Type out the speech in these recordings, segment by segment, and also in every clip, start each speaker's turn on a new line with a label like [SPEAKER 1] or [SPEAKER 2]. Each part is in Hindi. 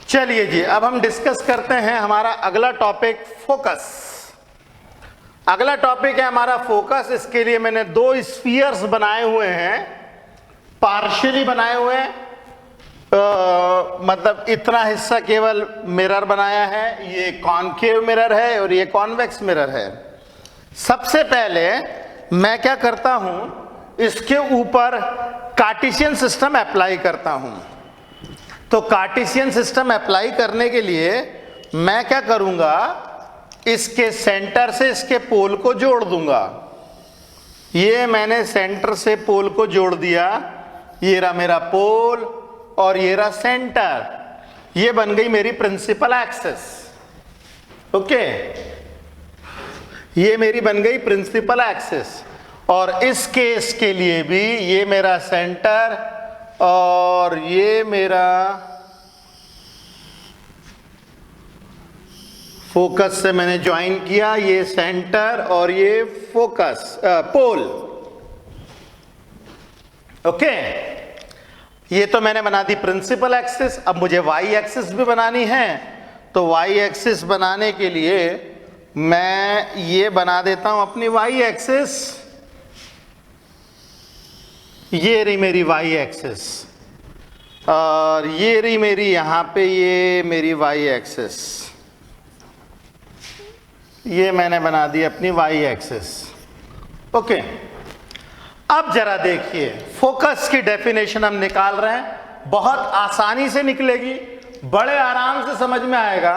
[SPEAKER 1] चलिए जी, अब हम डिस्कस करते हैं हमारा अगला टॉपिक फोकस। अगला टॉपिक है हमारा फोकस। इसके लिए मैंने दो स्फीयर्स बनाए हुए हैं, पार्शियली बनाए हुए हैं, मतलब इतना हिस्सा केवल मिरर बनाया है। ये कॉनकेव मिरर है और ये कॉन्वेक्स मिरर है। सबसे पहले मैं क्या करता हूं, इसके ऊपर कार्टेशियन सिस्टम अप्लाई करता हूं। तो कार्टेशियन सिस्टम अप्लाई करने के लिए मैं क्या करूंगा, इसके सेंटर से इसके पोल को जोड़ दूंगा। ये मैंने सेंटर से पोल को जोड़ दिया, ये रहा मेरा पोल और ये रहा सेंटर। ये बन गई मेरी प्रिंसिपल एक्सिस। ओके, ये मेरी बन गई प्रिंसिपल एक्सिस। और इस केस के लिए भी ये मेरा सेंटर और ये मेरा फोकस से मैंने ज्वाइन किया, ये सेंटर और ये फोकस पोल। ओके, ये तो मैंने बना दी प्रिंसिपल एक्सिस। अब मुझे वाई एक्सिस भी बनानी है। तो वाई एक्सिस बनाने के लिए मैं ये बना देता हूं अपनी वाई एक्सिस। ये रही मेरी वाई एक्सिस और ये रही मेरी यहां पे ये मेरी वाई एक्सिस। ये मैंने बना दी अपनी वाई एक्सिस। ओके, अब जरा देखिए, फोकस की डेफिनेशन हम निकाल रहे हैं। बहुत आसानी से निकलेगी, बड़े आराम से समझ में आएगा।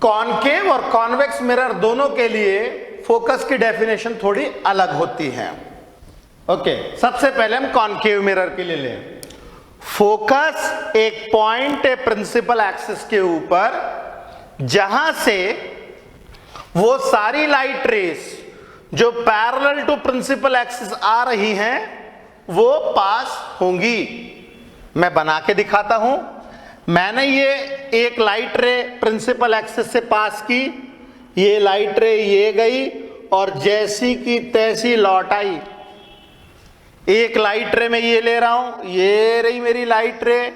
[SPEAKER 1] कॉनकेव और कॉन्वेक्स मिरर दोनों के लिए फोकस की डेफिनेशन थोड़ी अलग होती है। ओके, सबसे पहले हम कॉनकेव मिरर के लिए लें। फोकस एक पॉइंट है प्रिंसिपल एक्सिस के ऊपर, जहां से वो सारी लाइट रेस जो पैरेलल टू प्रिंसिपल एक्सिस आ रही हैं वो पास होंगी। मैं बना के दिखाता हूं। मैंने ये एक लाइट रे प्रिंसिपल एक्सिस से पास की, ये लाइट रे ये गई और जैसी की तैसी लौट आई। एक लाइट रे में ये ले रहा हूं, ये रही मेरी लाइट रे,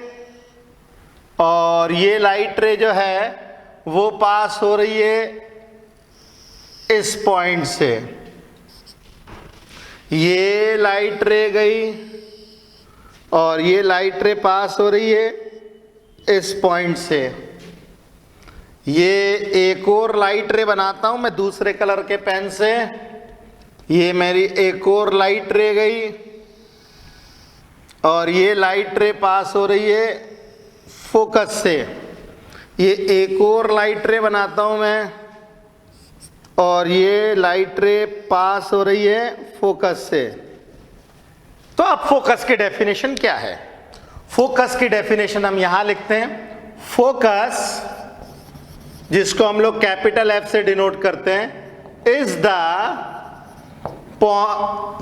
[SPEAKER 1] और ये लाइट रे जो है वो पास हो रही है इस पॉइंट से। ये लाइट रे गई और ये लाइट रे पास हो रही है इस पॉइंट से। ये एक और लाइट रे बनाता हूं मैं दूसरे कलर के पेन से। ये मेरी एक और लाइट रे गई और ये लाइट रे पास हो रही है फोकस से। ये एक और लाइट रे बनाता हूं मैं और ये लाइट रे पास हो रही है फोकस से। तो अब फोकस की डेफिनेशन क्या है? फोकस की डेफिनेशन हम यहां लिखते हैं। फोकस, जिसको हम लोग कैपिटल एफ से डिनोट करते हैं, is the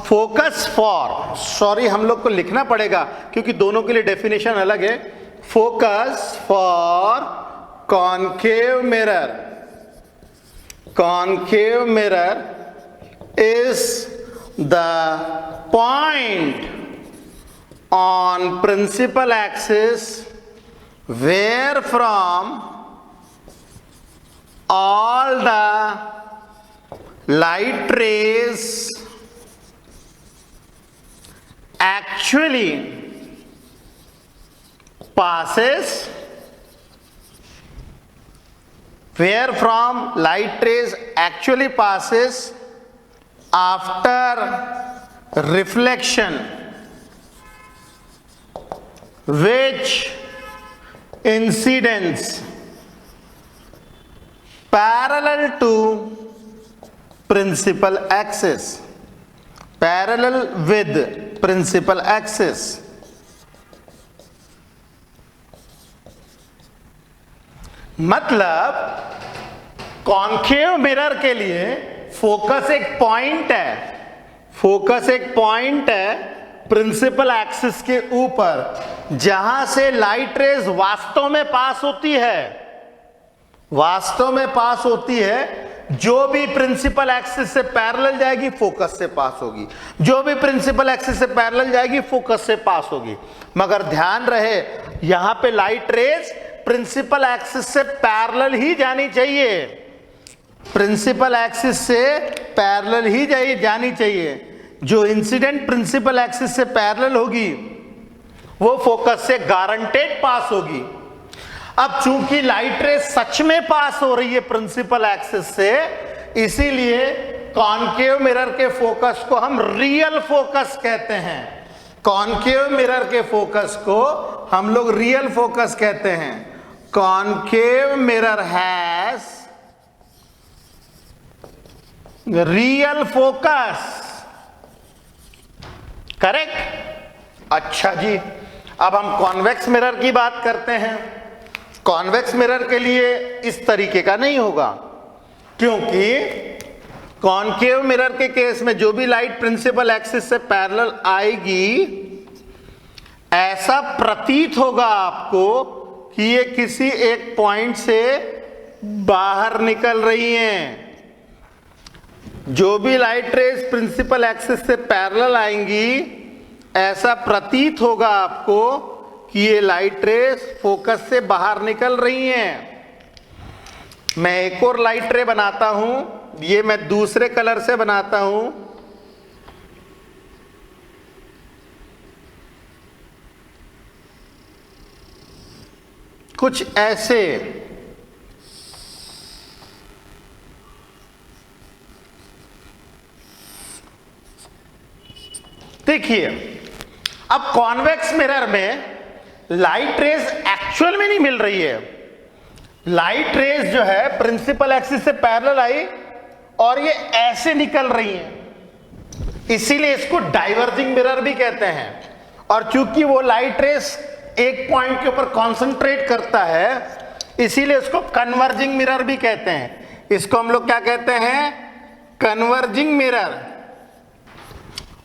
[SPEAKER 1] focus for, sorry हम लोग को लिखना पड़ेगा क्योंकि दोनों के लिए डेफिनेशन अलग है। Focus for concave mirror, concave mirror is the point on principal axis where from all the light rays actually passes, where from light rays actually passes after reflection, which incidence parallel to principal axis, parallel with principal axis. मतलब कॉनकेव मिरर के लिए फोकस एक पॉइंट है, फोकस एक पॉइंट है प्रिंसिपल एक्सिस के ऊपर, जहां से लाइट रेज वास्तव में पास होती है, वास्तव में पास होती है, जो भी प्रिंसिपल एक्सिस से पैरेलल जाएगी फोकस से पास होगी, जो भी प्रिंसिपल एक्सिस से पैरेलल जाएगी फोकस से पास होगी। मगर ध्यान रहे यहां पे लाइट रेज प्रिंसिपल एक्सिस से पैरेलल ही जानी चाहिए, प्रिंसिपल एक्सिस से पैरेलल ही जानी चाहिए। जो इंसिडेंट प्रिंसिपल एक्सिस से पैरेलल होगी वो फोकस से गारंटेड पास होगी। अब चूंकि लाइट रे सच में पास हो रही है प्रिंसिपल एक्सिस से, इसीलिए कॉनकेव मिरर के फोकस को हम रियल फोकस कहते हैं। कॉनकेव मिरर के फोकस को हम लोग रियल फोकस कहते हैं। Concave mirror has real focus, correct. अच्छा जी, अब हम कॉन्वेक्स मिरर की बात करते हैं। कॉन्वेक्स मिरर के लिए इस तरीके का नहीं होगा, क्योंकि कॉनकेव मिरर के केस में जो भी लाइट प्रिंसिपल एक्सिस से पैरेलल आएगी, ऐसा प्रतीत होगा आपको कि ये किसी एक पॉइंट से बाहर निकल रही हैं। जो भी लाइट रेज प्रिंसिपल एक्सिस से पैरेलल आएंगी, ऐसा प्रतीत होगा आपको कि ये लाइट रेज फोकस से बाहर निकल रही हैं। मैं एक और लाइट रे बनाता हूं, ये मैं दूसरे कलर से बनाता हूं। कुछ ऐसे देखिए। अब कॉन्वेक्स मिरर में लाइट रेज एक्चुअल में नहीं मिल रही है। लाइट रेज जो है प्रिंसिपल एक्सिस से पैरेलल आई और ये ऐसे निकल रही हैं, इसीलिए इसको डाइवर्जिंग मिरर भी कहते हैं। और चूंकि वो लाइट रेज एक पॉइंट के ऊपर कॉन्सेंट्रेट करता है, इसीलिए इसको कन्वर्जिंग मिरर भी कहते हैं। इसको हम लोग क्या कहते हैं? Converging mirror.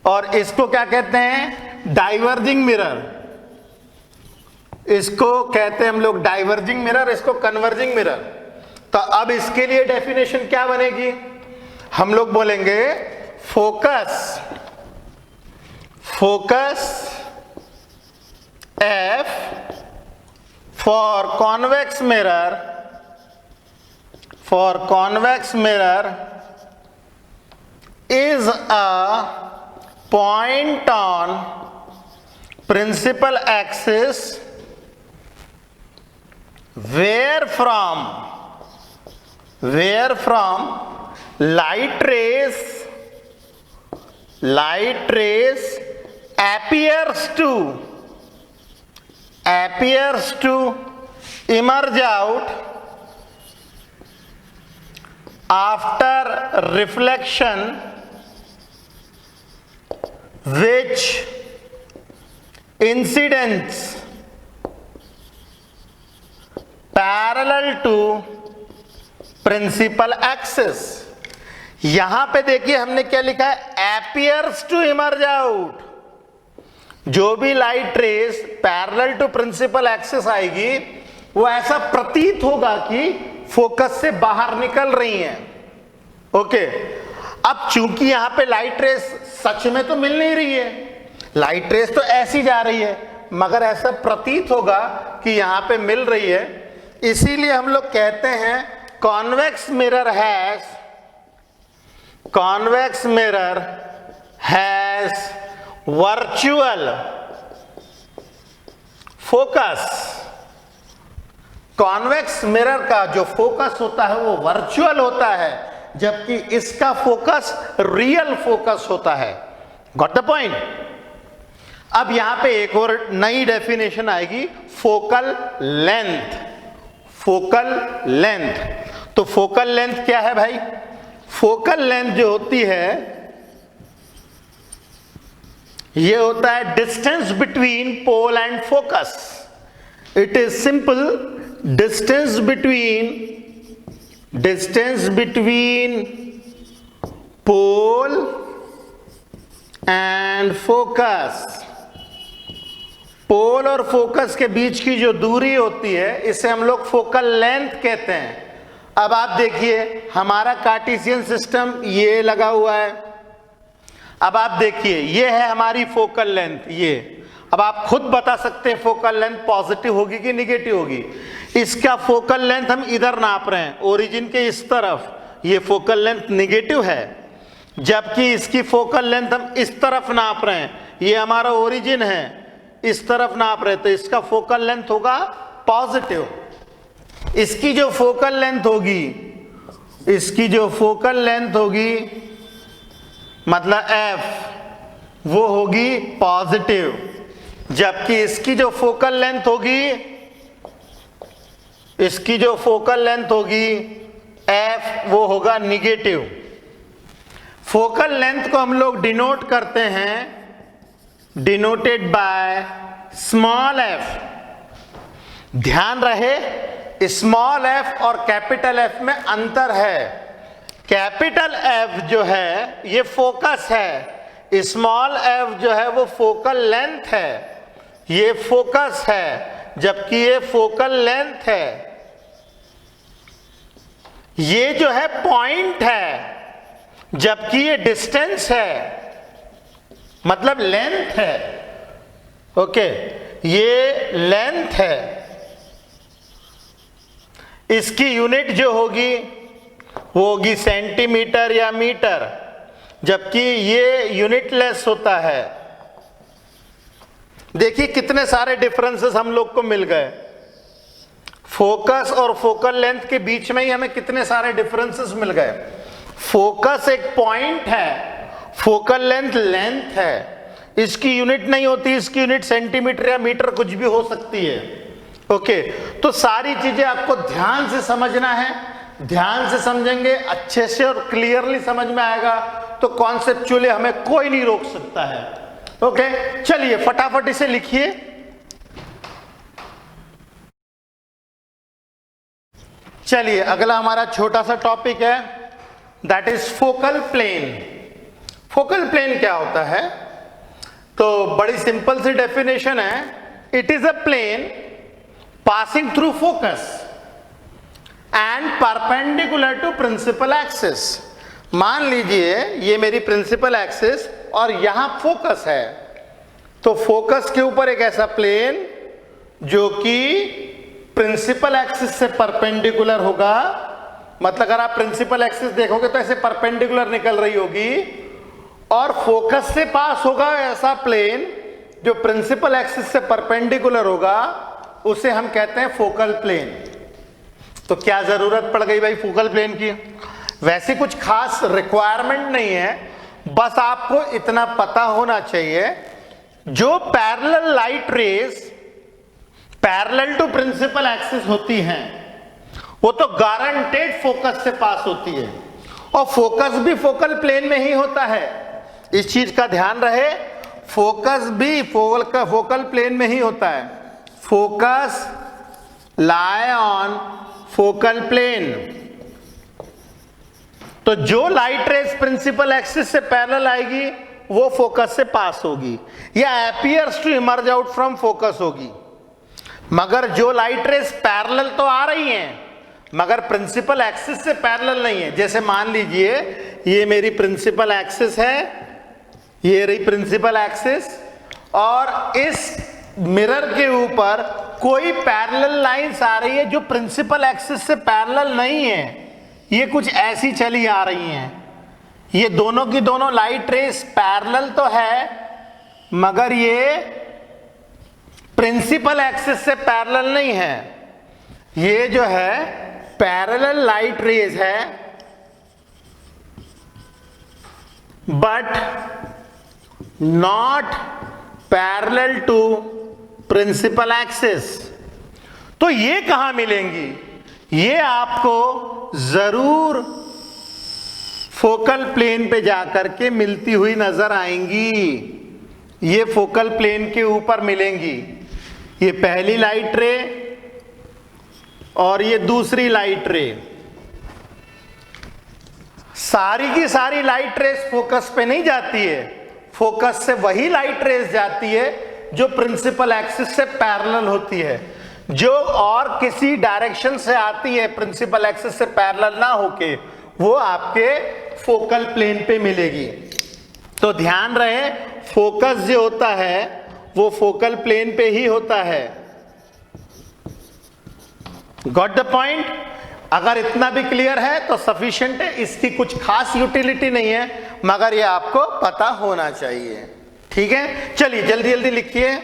[SPEAKER 1] और इसको क्या कहते हैं? Diverging mirror. इसको कहते हैं हम लोग डाइवर्जिंग मिरर, इसको कन्वर्जिंग मिरर। तो अब इसके लिए डेफिनेशन क्या बनेगी? हम लोग बोलेंगे focus F for convex mirror is a point on principal axis where from light rays appears to emerge out after reflection, which incidents parallel to principal axis। यहां पे देखिए हमने क्या लिखा है? appears to emerge out। जो भी light rays parallel to principal axis आएगी, वो ऐसा प्रतीत होगा कि फोकस से बाहर निकल रही हैं। ओके, अब चूंकि यहां पे लाइट रेस सच में तो मिल नहीं रही है, लाइट रेस तो ऐसी जा रही है, मगर ऐसा प्रतीत होगा कि यहां पे मिल रही है। इसीलिए हम लोग कहते हैं convex mirror has virtual focus. Convex mirror का जो फोकस होता है वो वर्चुअल होता है, जबकि इसका फोकस रियल फोकस होता है। Got the point? अब यहां पे एक और नई डेफिनेशन आएगी, फोकल लेंथ। तो फोकल लेंथ क्या है भाई? फोकल लेंथ जो होती है, ये होता है distance between pole and focus. It is simple distance between pole and focus. Pole और फोकस के बीच की जो दूरी होती है, इसे हम लोग फोकल लेंथ कहते हैं। अब आप देखिए हमारा कार्टेशियन सिस्टम ये लगा हुआ है। अब आप देखिए ये है हमारी फोकल लेंथ, ये अब आप खुद बता सकते हैं फोकल लेंथ पॉजिटिव होगी कि निगेटिव होगी। इसका फोकल लेंथ हम इधर नाप रहे हैं, ओरिजिन के इस तरफ, ये फोकल लेंथ निगेटिव है, जबकि इसकी फोकल लेंथ हम इस तरफ नाप रहे हैं, ये हमारा ओरिजिन है, इस तरफ नाप रहे हैं, तो इसका फोकल लेंथ होगा पॉजिटिव। इसकी जो फोकल लेंथ होगी, इसकी जो फोकल लेंथ होगी मतलब f, वो होगी पॉजिटिव, जबकि इसकी जो फोकल लेंथ होगी, इसकी जो फोकल लेंथ होगी f, वो होगा निगेटिव। फोकल लेंथ को हम लोग डिनोट करते हैं, डिनोटेड बाय स्मॉल f। ध्यान रहे स्मॉल f और कैपिटल F में अंतर है। कैपिटल F जो है ये फोकस है, स्मॉल f जो है वो फोकल लेंथ है, ये फोकस है जबकि ये फोकल लेंथ है। ये जो है पॉइंट है जबकि ये डिस्टेंस है, मतलब लेंथ है। ओके, ये लेंथ है। इसकी यूनिट जो होगी वो होगी सेंटीमीटर या मीटर, जबकि ये यूनिटलेस होता है। देखिए कितने सारे डिफरेंसेस हम लोग को मिल गए। फोकस और फोकल लेंथ के बीच में ही हमें कितने सारे डिफरेंसेस मिल गए। फोकस एक पॉइंट है, फोकल लेंथ लेंथ है, इसकी यूनिट नहीं होती, इसकी यूनिट सेंटीमीटर या मीटर कुछ भी हो सकती है। ओके, तो सारी चीजें आपको ध्यान से समझना है, ध्यान से समझेंगे अच्छे से और क्लियरली समझ में आएगा तो कॉन्सेप्चुअली हमें कोई नहीं रोक सकता है। ओके, चलिए फटाफट इसे लिखिए। चलिए अगला हमारा छोटा सा टॉपिक है, that is focal plane. Focal plane क्या होता है? तो बड़ी सिंपल सी डेफिनेशन है, it is a plane passing through focus and perpendicular to principal axis। मान लीजिए ये मेरी प्रिंसिपल एक्सिस और यहां फोकस है, तो फोकस के ऊपर एक ऐसा प्लेन जो कि प्रिंसिपल एक्सिस से परपेंडिकुलर होगा। मतलब अगर आप प्रिंसिपल एक्सिस देखोगे तो ऐसे परपेंडिकुलर निकल रही होगी, और फोकस से पास होगा ऐसा प्लेन जो प्रिंसिपल एक्सिस से परपेंडिकुलर होगा, उसे हम कहते हैं फोकल प्लेन। तो क्या जरूरत पड़ गई भाई फोकल प्लेन की? वैसे कुछ खास रिक्वायरमेंट नहीं है, बस आपको इतना पता होना चाहिए, जो parallel light rays parallel to principal axis होती हैं वो तो गारंटेड फोकस से पास होती है, और फोकस भी फोकल प्लेन में ही होता है। इस चीज का ध्यान रहे, फोकस भी फोकल प्लेन में ही होता है। Focus lie on focal plane. तो जो लाइट रेज प्रिंसिपल एक्सिस से पैरेलल आएगी वो फोकस से पास होगी या appears to emerge out from focus होगी। मगर जो लाइट रेज पैरेलल तो आ रही हैं मगर प्रिंसिपल एक्सिस से पैरेलल नहीं है। जैसे मान लीजिए ये मेरी प्रिंसिपल एक्सिस है, ये रही प्रिंसिपल एक्सिस, और इस मिरर के ऊपर कोई पैरेलल लाइंस आ रही है जो प्रिंसिपल एक्सिस से पैरेलल नहीं है, ये कुछ ऐसी चली आ रही हैं। ये दोनों की दोनों लाइट रेस पैरेलल तो है मगर ये प्रिंसिपल एक्सिस से पैरेलल नहीं है। ये जो है पैरेलल लाइट रेज है but not parallel to principal axis. तो ये कहां मिलेंगी? ये आपको जरूर फोकल प्लेन पे जाकर के मिलती हुई नजर आएंगी। ये फोकल प्लेन के ऊपर मिलेंगी। ये पहली लाइट रे और ये दूसरी लाइट रे। सारी की सारी लाइट रेस फोकस पे नहीं जाती है, फोकस से वही लाइट रेस जाती है जो प्रिंसिपल एक्सिस से पैरेलल होती है। जो और किसी डायरेक्शन से आती है प्रिंसिपल एक्सिस से पैरेलल ना होके, वो आपके फोकल प्लेन पे मिलेगी। तो ध्यान रहे, फोकस जो होता है वो फोकल प्लेन पे ही होता है। Got the point? अगर इतना भी क्लियर है तो सफिशिएंट है, इसकी कुछ खास यूटिलिटी नहीं है, मगर ये आपको पता होना चाहिए। ठीक है, चलिए जल्दी जल्दी लिखिए।